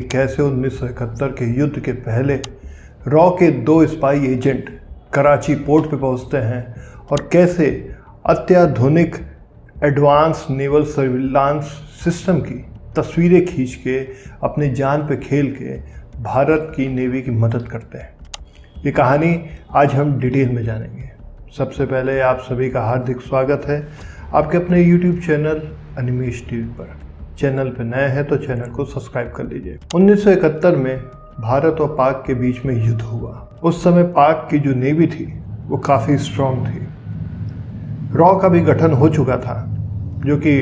कैसे 1971 के युद्ध के पहले रॉ के 2 स्पाई एजेंट कराची पोर्ट पे पहुंचते हैं और कैसे अत्याधुनिक एडवांस नेवल सर्विलांस सिस्टम की तस्वीरें खींच के अपनी जान पे खेल के भारत की नेवी की मदद करते हैं। ये कहानी आज हम डिटेल में जानेंगे। सबसे पहले आप सभी का हार्दिक स्वागत है आपके अपने YouTube चैनल अनिमेश टीवी पर। चैनल पर नए हैं तो चैनल को सब्सक्राइब कर लीजिए। 1971 में भारत और पाक के बीच में युद्ध हुआ। उस समय पाक की जो नेवी थी वो काफ़ी स्ट्रॉन्ग थी। रॉ का भी गठन हो चुका था जो कि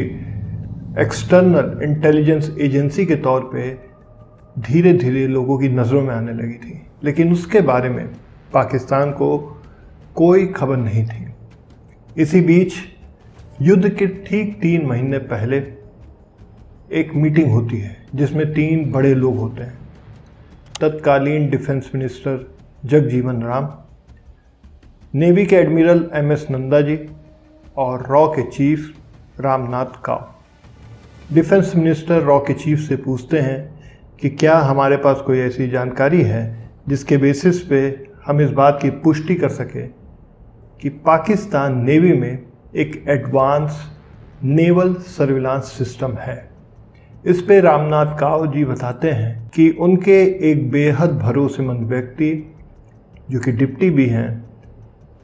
एक्सटर्नल इंटेलिजेंस एजेंसी के तौर पे धीरे धीरे लोगों की नज़रों में आने लगी थी, लेकिन उसके बारे में पाकिस्तान को कोई खबर नहीं थी। इसी बीच युद्ध के ठीक 3 महीने पहले एक मीटिंग होती है जिसमें 3 बड़े लोग होते हैं। तत्कालीन defence minister Jagjivan Ram, navy के एडमिरल MS नंदा जी और रॉ के चीफ रामनाथ काव। डिफेंस मिनिस्टर रॉ के चीफ से पूछते हैं कि क्या हमारे पास कोई ऐसी जानकारी है जिसके बेसिस पे हम इस बात की पुष्टि कर सकें कि पाकिस्तान नेवी में एक एडवांस नेवल सर्विलांस सिस्टम है। इस पे रामनाथ काव जी बताते हैं कि उनके एक बेहद भरोसेमंद व्यक्ति जो कि डिप्टी भी हैं,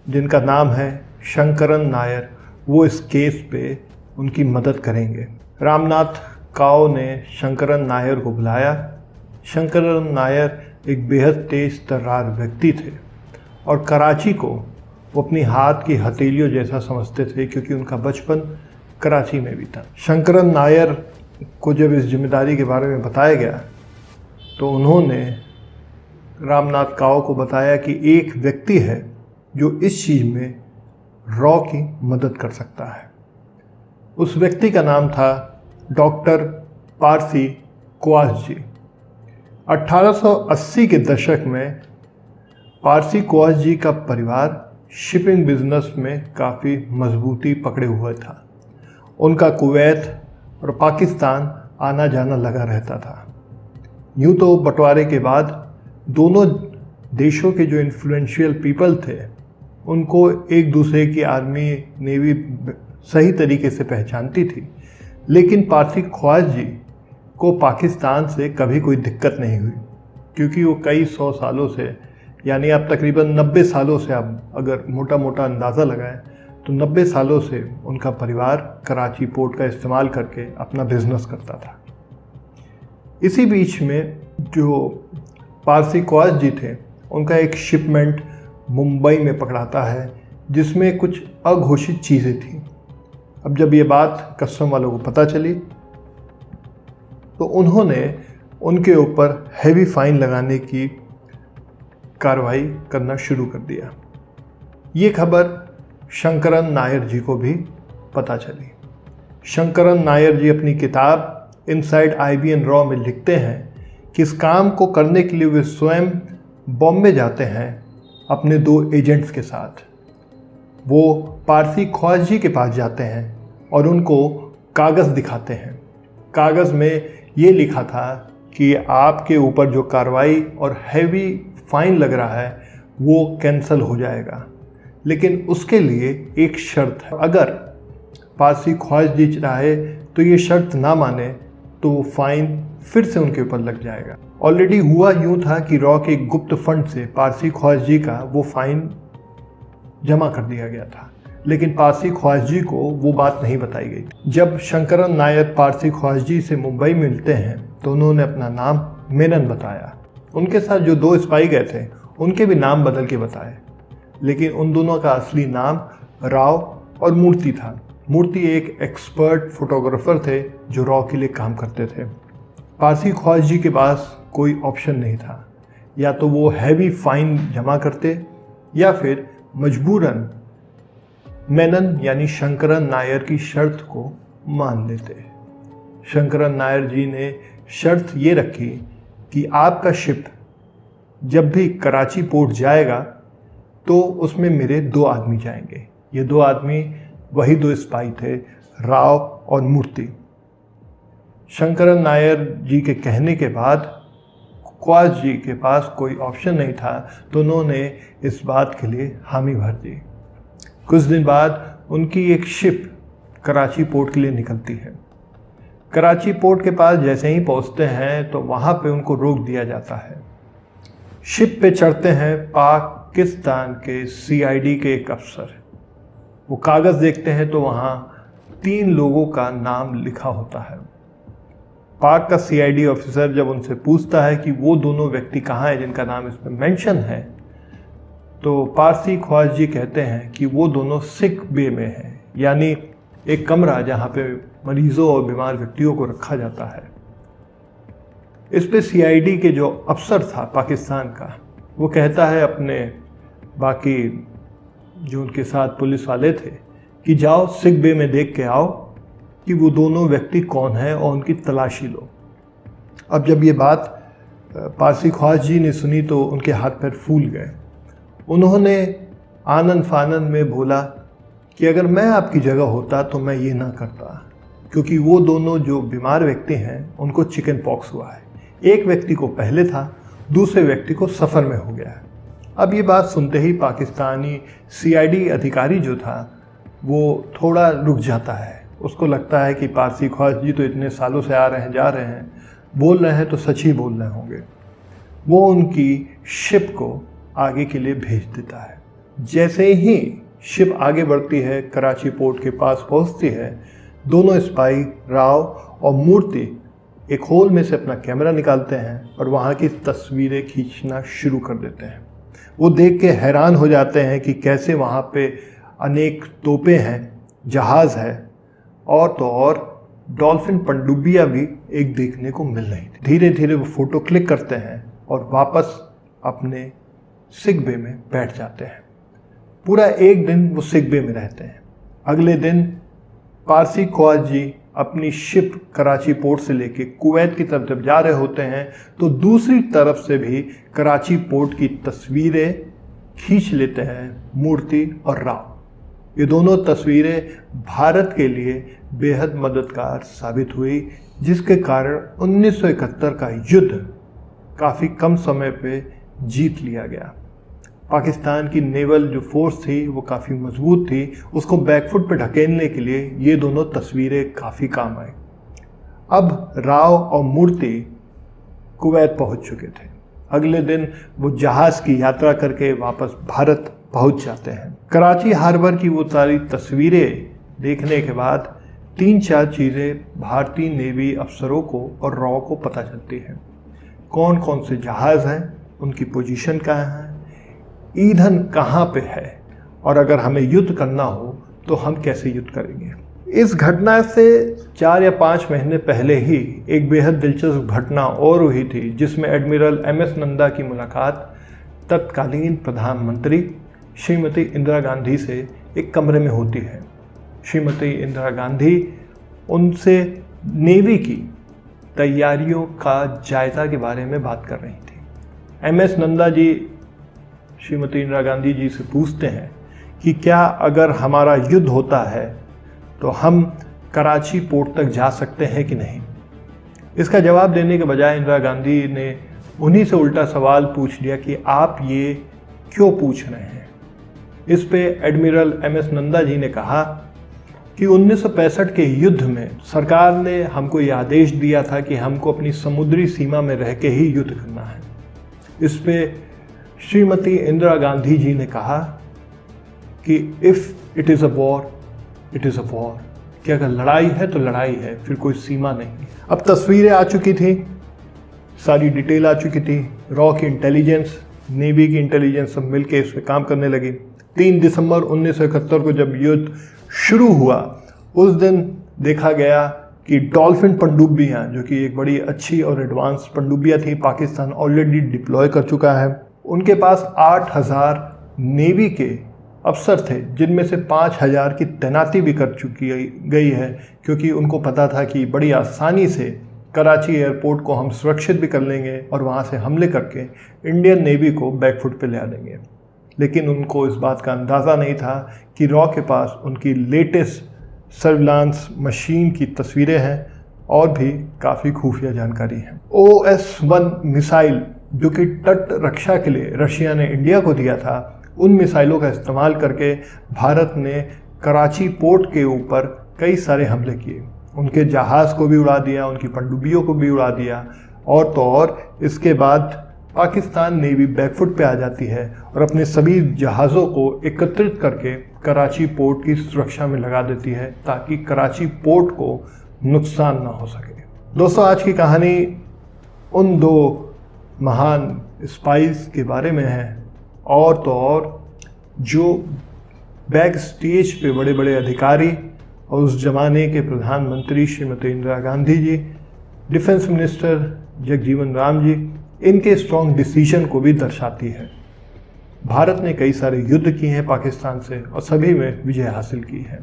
जिनका नाम है शंकरन नायर, वो इस केस पे उनकी मदद करेंगे। रामनाथ काव ने शंकरन नायर को बुलाया। शंकरन नायर एक बेहद तेज तर्रार व्यक्ति थे और कराची को वो अपनी हाथ की हथेलियों जैसा समझते थे क्योंकि उनका बचपन कराची में भी था। शंकरन नायर को जब इस जिम्मेदारी के बारे में बताया गया तो उन्होंने रामनाथ काव को बताया कि एक व्यक्ति है जो इस चीज़ में रॉ की मदद कर सकता है। उस व्यक्ति का नाम था डॉक्टर पारसी क्वास जी। 1880 के दशक में पारसी क्वास जी का परिवार शिपिंग बिजनेस में काफ़ी मजबूती पकड़े हुआ था। उनका कुवैत और पाकिस्तान आना जाना लगा रहता था। यूँ तो बंटवारे के बाद दोनों देशों के जो इन्फ्लुएंशियल पीपल थे उनको एक दूसरे की आर्मी नेवी सही तरीके से पहचानती थी, लेकिन पारसी ख्वास जी को पाकिस्तान से कभी कोई दिक्कत नहीं हुई क्योंकि वो कई 100 सालों से, यानी आप तकरीबन 90 सालों से आप अगर मोटा मोटा अंदाज़ा लगाएं तो 90 सालों से उनका परिवार कराची पोर्ट का इस्तेमाल करके अपना बिजनेस करता था। इसी बीच में जो पारसी क्वास जी थे उनका एक शिपमेंट मुंबई में पकड़ाता है जिसमें कुछ अघोषित चीज़ें थीं। अब जब ये बात कस्टम वालों को पता चली तो उन्होंने उनके ऊपर हैवी फाइन लगाने की कार्रवाई करना शुरू कर दिया। ये खबर शंकरन नायर जी को भी पता चली। शंकरन नायर जी अपनी किताब इनसाइड IBN रॉ में लिखते हैं कि इस काम को करने के लिए वे स्वयं बॉम्बे जाते हैं अपने 2 एजेंट्स के साथ। वो पारसी ख्वास जी के पास जाते हैं और उनको कागज़ दिखाते हैं। कागज़ में ये लिखा था कि आपके ऊपर जो कार्रवाई और हैवी फाइन लग रहा है वो कैंसिल हो जाएगा, लेकिन उसके लिए एक शर्त है। अगर पारसी ख्वास जी चाहे तो ये शर्त ना माने तो वो फाइन फिर से उनके ऊपर लग जाएगा। ऑलरेडी हुआ यूँ था कि रॉ के गुप्त फंड से पारसी ख्वास जी का वो फाइन जमा कर दिया गया था, लेकिन पारसी ख्वास जी को वो बात नहीं बताई गई थी। जब शंकरन नायर पारसी ख्वास जी से मुंबई मिलते हैं तो उन्होंने अपना नाम मेनन बताया। उनके साथ जो 2 स्पाई गए थे उनके भी नाम बदल के बताए, लेकिन उन दोनों का असली नाम राव और मूर्ति था। मूर्ति एक एक्सपर्ट फोटोग्राफर थे जो रॉ के लिए काम करते थे। पारसी ख्वास जी के पास कोई ऑप्शन नहीं था, या तो वो हैवी फाइन जमा करते या फिर मजबूरन मेनन यानी शंकरन नायर की शर्त को मान लेते। शंकरन नायर जी ने शर्त ये रखी कि आपका शिप जब भी कराची पोर्ट जाएगा तो उसमें मेरे 2 आदमी जाएंगे। ये 2 आदमी वही 2 स्पाई थे, राव और मूर्ति। शंकरन नायर जी के कहने के बाद क्वास जी के पास कोई ऑप्शन नहीं था तो उन्होंने इस बात के लिए हामी भर दी। कुछ दिन बाद उनकी एक शिप कराची पोर्ट के लिए निकलती है। कराची पोर्ट के पास जैसे ही पहुंचते हैं तो वहाँ पे उनको रोक दिया जाता है। शिप पे चढ़ते हैं पाकिस्तान के सीआईडी के एक अफसर। वो कागज़ देखते हैं तो वहाँ 3 लोगों का नाम लिखा होता है। पाक का सीआईडी ऑफिसर जब उनसे पूछता है कि वो दोनों व्यक्ति कहाँ हैं जिनका नाम इसमें मेंशन है, तो पारसी ख्वास जी कहते हैं कि वो दोनों सिक बे में हैं, यानी एक कमरा जहाँ पे मरीजों और बीमार व्यक्तियों को रखा जाता है। इस पे सीआईडी के जो अफसर था पाकिस्तान का, वो कहता है अपने बाकी जो उनके साथ पुलिस वाले थे कि जाओ सिक बे में देख के आओ कि वो दोनों व्यक्ति कौन हैं और उनकी तलाशी लो। अब जब ये बात पारसी ख्वास जी ने सुनी तो उनके हाथ पैर फूल गए। उन्होंने आनन फानन में बोला कि अगर मैं आपकी जगह होता तो मैं ये ना करता, क्योंकि वो दोनों जो बीमार व्यक्ति हैं उनको चिकन पॉक्स हुआ है। एक व्यक्ति को पहले था, दूसरे व्यक्ति को सफ़र में हो गया है। अब ये बात सुनते ही पाकिस्तानी सीआईडी अधिकारी जो था वो थोड़ा रुक जाता है। उसको लगता है कि पारसी ख्वास जी तो इतने सालों से आ रहे हैं, जा रहे हैं, बोल रहे हैं तो सच ही बोल रहे होंगे। वो उनकी शिप को आगे के लिए भेज देता है। जैसे ही शिप आगे बढ़ती है, कराची पोर्ट के पास पहुंचती है, दोनों सिपाही राव और मूर्ति एक होल में से अपना कैमरा निकालते हैं और वहाँ की तस्वीरें खींचना शुरू कर देते हैं। वो देख के हैरान हो जाते हैं कि कैसे वहाँ पे अनेक तोपें हैं, जहाज़ है और तो और डॉल्फिन पनडुब्बियाँ भी एक देखने को मिल रही थी। धीरे धीरे वो फ़ोटो क्लिक करते हैं और वापस अपने सिक बे में बैठ जाते हैं। पूरा एक दिन वो सिक बे में रहते हैं। अगले दिन पारसी ख्वास जी अपनी शिप कराची पोर्ट से लेके कुवैत की तरफ जब जा रहे होते हैं तो दूसरी तरफ से भी कराची पोर्ट की तस्वीरें खींच लेते हैं मूर्ति और राव। ये दोनों तस्वीरें भारत के लिए बेहद मददगार साबित हुई, जिसके कारण 1971 का युद्ध काफ़ी कम समय पे जीत लिया गया। पाकिस्तान की नेवल जो फोर्स थी वो काफ़ी मजबूत थी, उसको बैकफुट पे ढकेलने के लिए ये दोनों तस्वीरें काफ़ी काम आई। अब राव और मूर्ति कुवैत पहुंच चुके थे। अगले दिन वो जहाज़ की यात्रा करके वापस भारत पहुंच जाते हैं। कराची हार्बर की वो सारी तस्वीरें देखने के बाद 3-4 चीज़ें भारतीय नेवी अफसरों को और राव को पता चलती हैं। कौन कौन से जहाज़ हैं, उनकी पोजीशन कहाँ है, ईंधन कहाँ पे है, और अगर हमें युद्ध करना हो तो हम कैसे युद्ध करेंगे। इस घटना से 4 या 5 महीने पहले ही एक बेहद दिलचस्प घटना और हुई थी, जिसमें एडमिरल MS नंदा की मुलाकात तत्कालीन प्रधानमंत्री श्रीमती इंदिरा गांधी से एक कमरे में होती है। श्रीमती इंदिरा गांधी उनसे नेवी की तैयारियों का जायज़ा के बारे में बात कर रही थी। MS नंदा जी श्रीमती इंदिरा गांधी जी से पूछते हैं कि क्या अगर हमारा युद्ध होता है तो हम कराची पोर्ट तक जा सकते हैं कि नहीं। इसका जवाब देने के बजाय इंदिरा गांधी ने उन्हीं से उल्टा सवाल पूछ लिया कि आप ये क्यों पूछ रहे हैं। इस पे एडमिरल MS नंदा जी ने कहा कि 1965 के युद्ध में सरकार ने हमको ये आदेश दिया था कि हमको अपनी समुद्री सीमा में रह के ही युद्ध करना है। इस पे श्रीमती इंदिरा गांधी जी ने कहा कि if it is a war it is a war, कि अगर लड़ाई है तो लड़ाई है, फिर कोई सीमा नहीं। अब तस्वीरें आ चुकी थी, सारी डिटेल आ चुकी थी, रॉ की इंटेलिजेंस, नेवी की इंटेलिजेंस सब मिलके इस पर काम करने लगी। 3 दिसंबर 1971 को जब युद्ध शुरू हुआ, उस दिन देखा गया कि डॉल्फिन पनडुब्बियाँ, जो कि एक बड़ी अच्छी और एडवांस पनडुब्बियाँ थी, पाकिस्तान ऑलरेडी डिप्लॉय कर चुका है। उनके पास 8000 नेवी के अफसर थे, जिनमें से 5000 की तैनाती भी कर चुकी गई है, क्योंकि उनको पता था कि बड़ी आसानी से कराची एयरपोर्ट को हम सुरक्षित भी कर लेंगे और वहाँ से हमले करके इंडियन नेवी को बैकफुट पे ले आ देंगे। लेकिन उनको इस बात का अंदाज़ा नहीं था कि रॉ के पास उनकी लेटेस्ट सर्विलांस मशीन की तस्वीरें हैं, और भी काफ़ी खुफिया जानकारी है। OS-1 मिसाइल जो कि तट रक्षा के लिए रशिया ने इंडिया को दिया था, उन मिसाइलों का इस्तेमाल करके भारत ने कराची पोर्ट के ऊपर कई सारे हमले किए। उनके जहाज़ को भी उड़ा दिया, उनकी पनडुब्बियों को भी उड़ा दिया, और तो और इसके बाद पाकिस्तान नेवी बैकफुट पे आ जाती है और अपने सभी जहाज़ों को एकत्रित करके कराची पोर्ट की सुरक्षा में लगा देती है ताकि कराची पोर्ट को नुकसान ना हो सके। दोस्तों, आज की कहानी उन दो महान स्पाइस के बारे में है, और तो और जो बैक स्टेज पे बड़े बड़े अधिकारी और उस जमाने के प्रधानमंत्री श्रीमती इंदिरा गांधी जी, डिफेंस मिनिस्टर जगजीवन राम जी, इनके स्ट्रॉन्ग डिसीजन को भी दर्शाती है। भारत ने कई सारे युद्ध किए हैं पाकिस्तान से और सभी में विजय हासिल की है।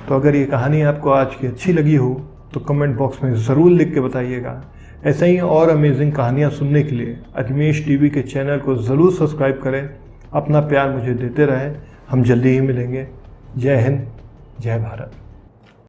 तो अगर ये कहानी आपको आज की अच्छी लगी हो तो कमेंट बॉक्स में ज़रूर लिख के बताइएगा। ऐसे ही और अमेजिंग कहानियाँ सुनने के लिए अजमेश टीवी के चैनल को ज़रूर सब्सक्राइब करें। अपना प्यार मुझे देते रहें। हम जल्दी ही मिलेंगे। जय हिंद, जय भारत।